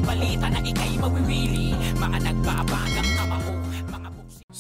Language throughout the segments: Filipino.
balita na ika'y mawiwili. Mga nagbabagang kamao, mga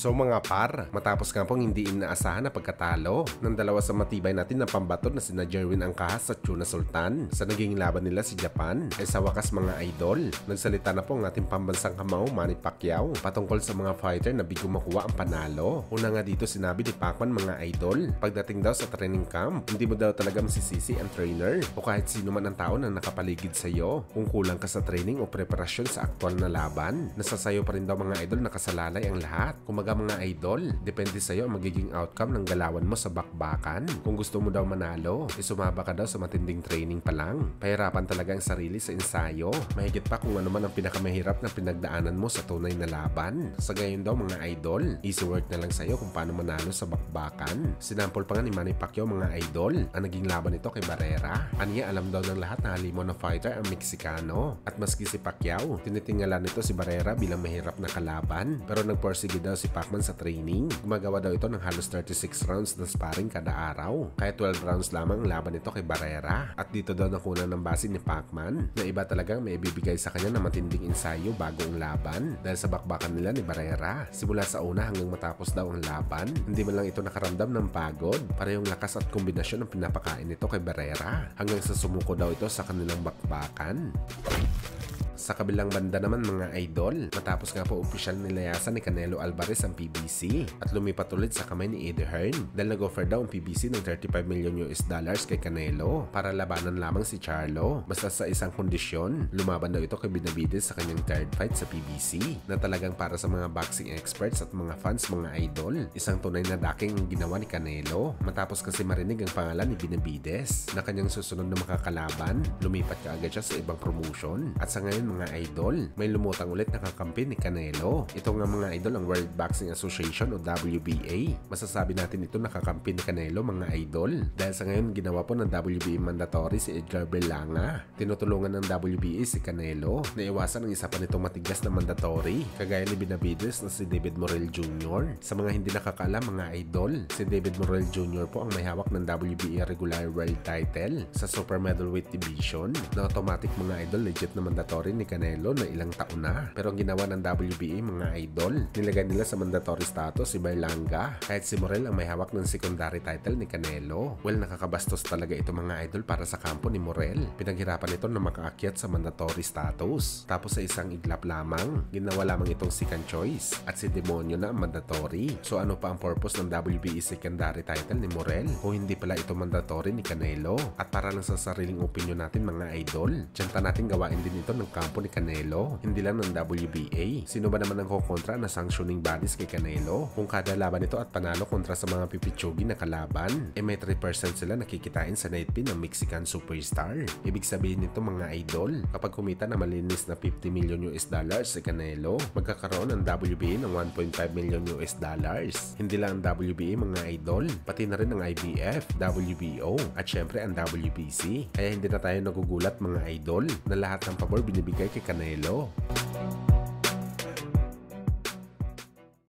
So mga par, matapos nga pong hindi inaasahan na pagkatalo ng dalawa sa matibay natin na pambato na sina Jerwin Angkahas at Chuna Sultan sa naging laban nila si Japan, ay sa wakas mga idol, nagsalita na po ang ating pambansang kamao Manny Pacquiao patungkol sa mga fighter na bigo makuha ang panalo. Una nga dito sinabi ni Pacman mga idol, pagdating daw sa training camp, hindi mo daw talaga masisisi ang trainer o kahit sino man ang tao na nakapaligid sa iyo kung kulang ka sa training o preparasyon sa aktual na laban. Nasasayo pa rin daw mga idol na kasalalay ang lahat. Kumaga mga idol, depende sa iyo ang magiging outcome ng galawan mo sa bakbakan. Kung gusto mo daw manalo, sumaba ka daw sa matinding training pa lang. Pahirapan talaga ang sarili sa ensayo. Mahigit pa kung ano man ang pinakamahirap na pinagdaanan mo sa tunay na laban. Sa gayon daw mga idol, easy work na lang sa iyo kung paano manalo sa bakbakan. Sinampol pa nga ni Manny Pacquiao mga idol, ang naging laban nito kay Barrera. Aniya alam daw ng lahat na halimaw na fighter ang Meksikano. At maski si Pacquiao, tinitingala nito si Barrera bilang mahirap na kalaban. Pero nagporsige daw si Pacman sa training. Gumagawa daw ito ng halos 36 rounds na sparring kada araw. Kaya 12 rounds lamang ang laban nito kay Barrera. At dito daw nakunan ng base ni Pacman na iba talagang may ibibigay sa kanya na matinding ensayo bago ang laban. Dahil sa bakbakan nila ni Barrera, simula sa una hanggang matapos daw ang laban, hindi man lang ito nakaramdam ng pagod. Parehong lakas at kombinasyon ang pinapakain nito kay Barrera hanggang sa sumuko daw ito sa kanilang bakbakan. Sa kabilang banda naman mga idol, matapos nga po opisyal nilayasan ni Canelo Alvarez ang PBC at lumipat ulit sa kamay ni Eddie Hearn dahil nag-offer daw ang PBC ng $35 million kay Canelo para labanan lamang si Charlo. Basta sa isang kondisyon, lumaban daw ito kay Benavides sa kanyang third fight sa PBC na talagang para sa mga boxing experts at mga fans mga idol. Isang tunay na daking ang ginawa ni Canelo matapos kasi marinig ang pangalan ni Benavides na kanyang susunod na makakalaban, lumipat ka agad siya sa ibang promotion at sa ngayon mga idol, may lumutang ulit na kakampi ni Canelo. Ito nga mga idol ang World Boxing Association o WBA. Masasabi natin ito nakakampi ni Canelo mga idol dahil sa ngayon ginawa po ng WBA mandatory si Edgar Berlanga. Tinutulungan ng WBA si Canelo na iwasan ang isa pa nitong matigas na mandatory kagaya ni Benavides na si David Morrell Jr. Sa mga hindi nakakaalam mga idol, si David Morrell Jr. po ang may hawak ng WBA regular world title sa super middleweight division na automatic mga idol legit na mandatory ni Canelo na ilang taon na. Pero ang ginawa ng WBA mga idol, nilagay nila sa mandatory status si Berlanga kahit si Morrell ang may hawak ng secondary title ni Canelo. Well, nakakabastos talaga ito mga idol para sa kampo ni Morrell. Pinaghirapan ito na makaakyat sa mandatory status. Tapos sa isang iglap lamang, ginawa lamang itong second choice at si Demonyo na ang mandatory. So ano pa ang purpose ng WBA secondary title ni Morrell kung hindi pala ito mandatory ni Canelo? At para lang sa sariling opinion natin mga idol, tiyanta natin gawain din ito ng kampo ni Canelo, hindi lang ng WBA. Sino ba naman ang kukontra na sanctioning bodies kay Canelo? Kung kada laban ito at panalo kontra sa mga pipitsugi na kalaban, may 3% sila nakikitain sa night pin ng Mexican superstar. Ibig sabihin nito mga idol, kapag kumita na malinis na $50 million si Canelo, magkakaroon ng WBA ng $1.5 million. Hindi lang ang WBA mga idol, pati na rin ang IBF, WBO, at syempre ang WBC. Kaya hindi na tayo nagugulat mga idol na lahat ng pabor binibigay kay Canelo.